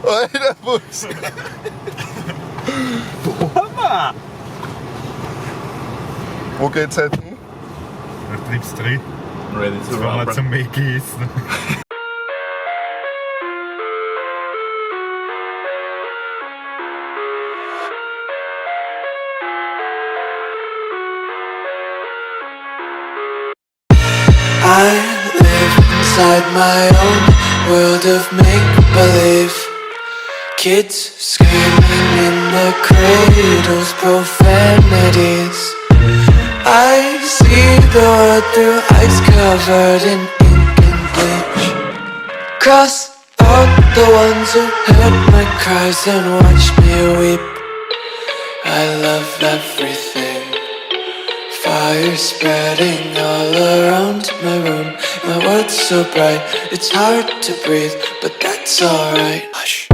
Alter Bus. Mama! Wo geht's heute hin? Da bleibst du drin. Ready to Jetzt wollen wir run. zum Mickey essen. I live inside my own world of make-believe. Kids screaming in the cradles, profanities. I see the world through ice covered in ink and bleach. Cross out the ones who heard my cries and watched me weep. I love everything. Fire spreading all around my room. My world's so bright, it's hard to breathe, but that's alright. Hush.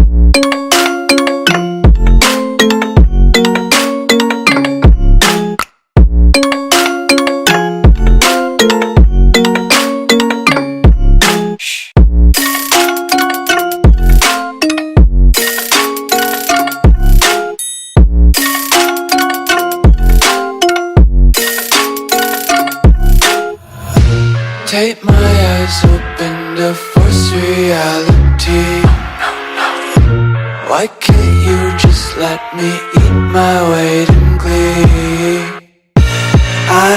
Take my eyes open to force reality. Why can't you just let me eat my weight in glee? I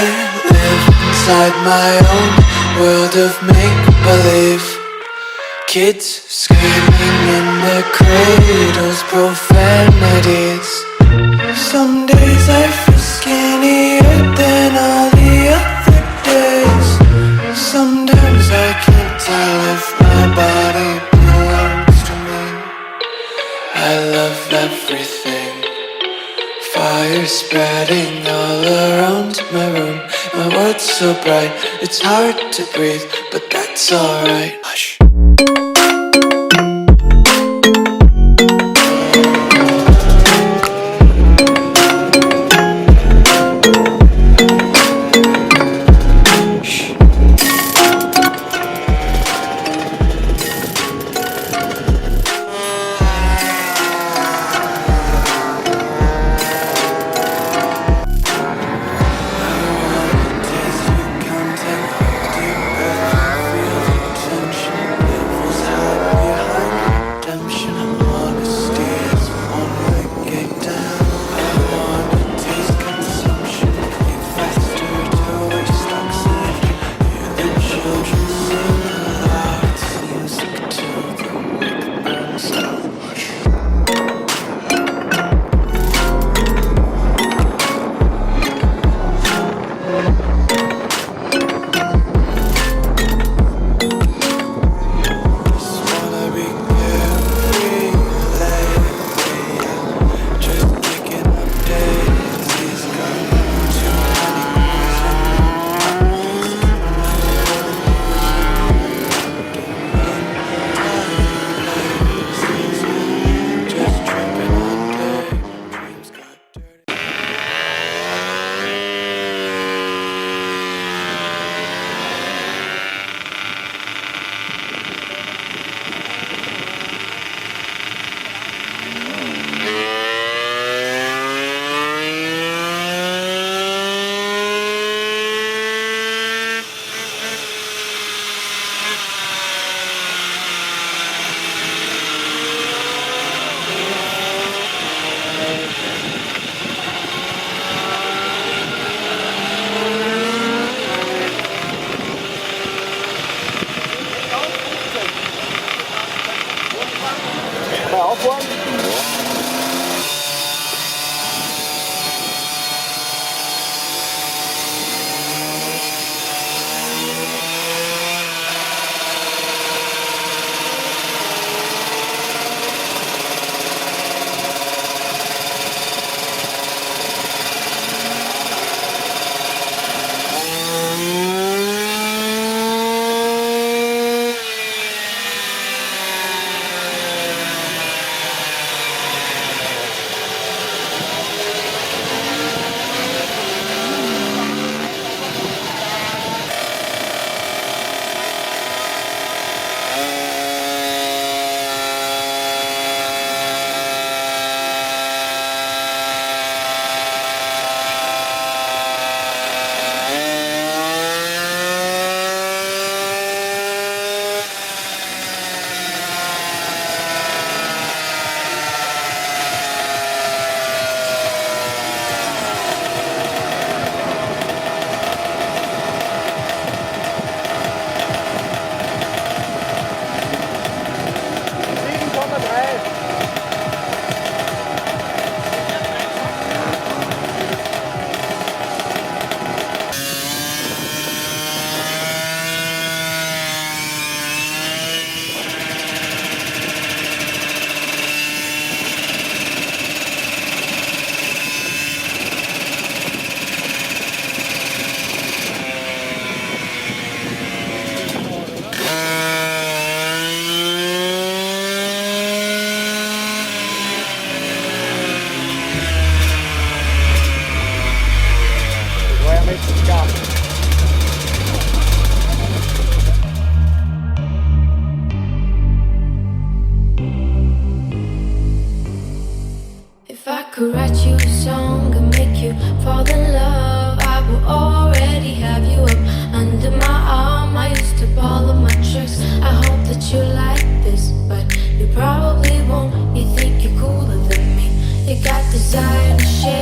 live inside my own world of make-believe. Kids screaming in their cradles, profanities. Some days I feel skinnier than all the other days. Sometimes I can't tell if my body belongs to me. I love everything. Fire spreading all around my room. My world's so bright, it's hard to breathe, but that's alright. Hush. song and make you fall in love. I will already have you up under my arm. I used to follow my tricks. I hope that you like this, but you probably won't. You think you're cooler than me. You got desire to share.